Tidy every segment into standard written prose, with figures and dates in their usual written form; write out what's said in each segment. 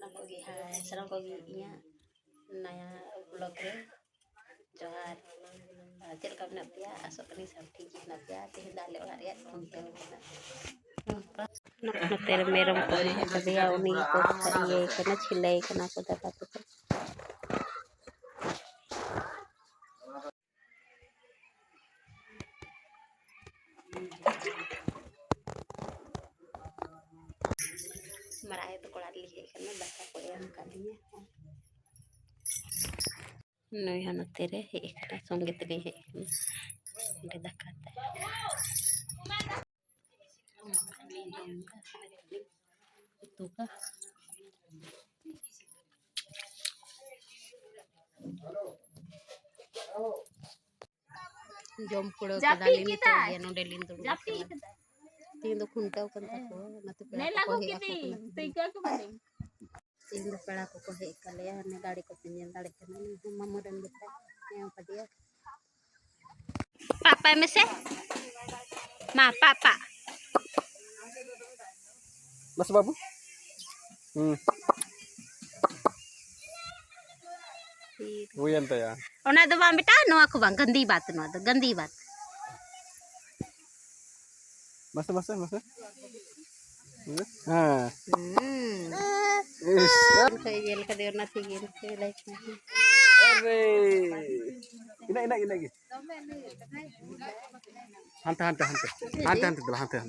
सारा को इया नया ब्लॉग रे जोहार चल का बना पिया आसोकनी सब ठीक ना पिया तेल दाले वाला रे उनते तेरे मेरम को दिया उन्हीं को ये कना छिलाई कना को दादा को मराए तो कोड़ा लिखे करना दादा को एम कर दिए नहीं हन तेरे एक संगीत गई है ये दखाता है तो का जम पड़ो के दालिन तो ये नो डेलिन तो तीन दो खुंटाव कंता को नते पेड़ा को हे ako तैका को बने तीन दो पेड़ा को हे कले ने गाड़ी को पिन दाड़े कने मम्मा रन बेटा यहाँ पड़िया पापा में से मां पापा बस बाबू वो यंता या ओना दो बाम बेटा नोआ को बांग गंदी बात नो दो गंदी बात मस्त मस्त मस्त हां इस कोई जेल का देना थी गेल से लाइक अरे इना की हंते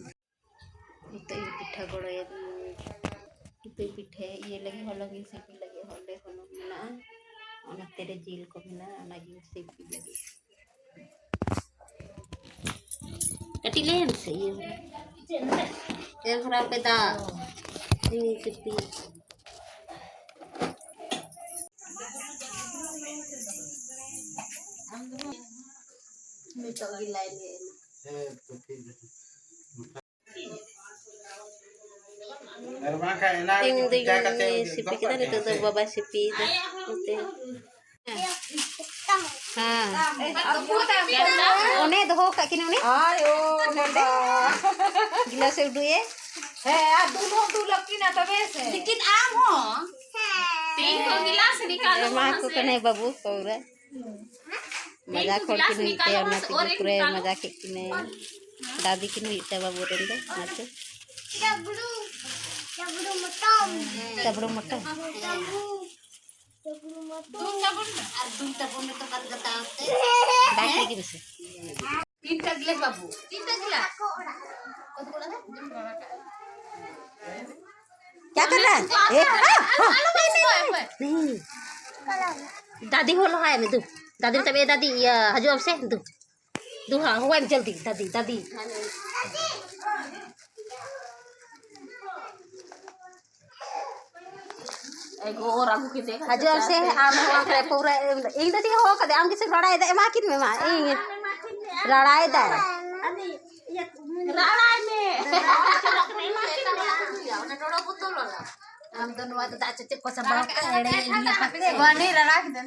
तो पिठा गोड़ो ये तो पिठे ये लगी हलगी सिपी लगी हले होनो ना ओना तेरे जेल को मिला ना ये सिपी लगी कटी ले से ये खराब पेदा ये सिपी मैं तो गिलाई ले है तो ठीक है Ting ding sipi kita nih tuh baba sipi itu. One doh kak kini one. Ayo, gila se udah ya. दूर लकी ना तबे से Dikit am ho. तीन को गिलास निकालो Emang aku kena babu kau dah. Mजा खोल के नहीं ते हमने तो पूरे मजा के किने दादी की नहीं ते बाबू रेंदे नाचे Tabru motor. Adun tabun itu kan kata ate. Baik lagi bisa. तीन गिलास बाबू Cinta gila. क्या कर रहा है? नहीं. दादी हो लो है मैं तू. दादी तबे दादी या हजू अब से तू. तू हाँ हुआ जल्दी दादी. एगो और आगू के देख हजू अब से आम हुआ करे पूरा एक तो हो कदे आम किसे लड़ाई दे मां किन में मां लड़ाई दे राणा में हम दोनों तो दाचे को सब एड़े लिए बने लड़ा के दे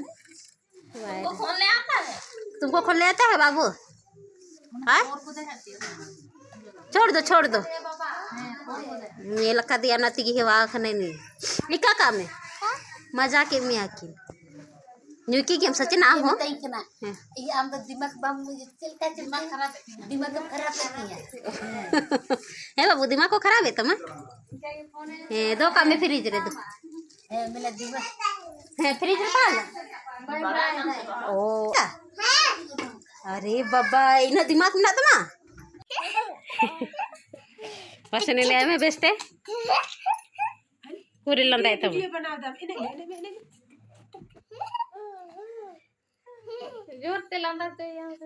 तो खोल ले आता है तुमको खोल ले आता है बाबू हाँ छोड़ दो ये लका दिया ना तिगी हेवा खने नहीं निका काम है मजा के में आकी न्यूकी गेम सच ना हो ये आम तो दिमाग बम चलता दिमाग खराब नहीं है है बाबू दिमाग को खराब है तुम है दो काम में फ्रिज रे दो मेरा दिमाग है फ्रिज रे पाल ओ अरे बाबा इना दिमाग में ना तुम पसने ले में बेचते पूरी लंदाई तुम जोर ते लंदा ते यहां से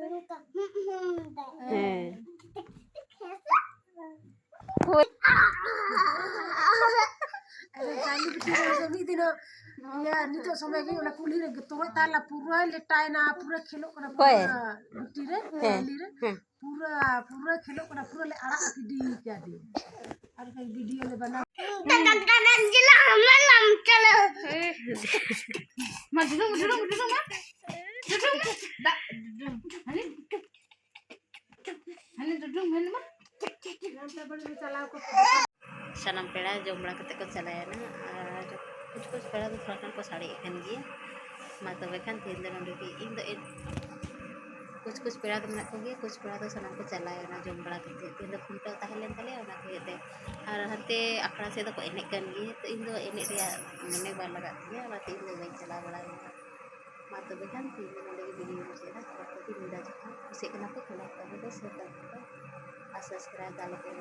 या नितो समय के ओला कुली रे तोय ताला पूरा लेटाय ना पूरा खेलो कना कोय गुटी रे ली रे पूरा खेलो कना पूरा ले आड़ा की दी क्या दे और कई वीडियो ले बना कनन जिला हमला नाम चलो मजदू सनम पेड़ा जमड़ा कते को चलाया ना और कुछ पेड़ा तो थोड़ा को साड़ी एखन गे मा तबे खान तीन दिन नोंडे की इन दो कुछ पेड़ा तो मेना को गे कुछ पेड़ा तो सनाम को चलाए ना जम बड़ा करते तीन दो खुंटा ताहेलेन तले ओना के और हंते आखड़ा से तो एने कन गे तो इन दो एने रिया मने बार लगा दिया और तीन दो गई चला बड़ा मा तबे खान तीन दिन नोंडे की वीडियो से ना तो तीन दिन जखा उसे कना को खला तबे दे से तब आ सब्सक्राइब डाल के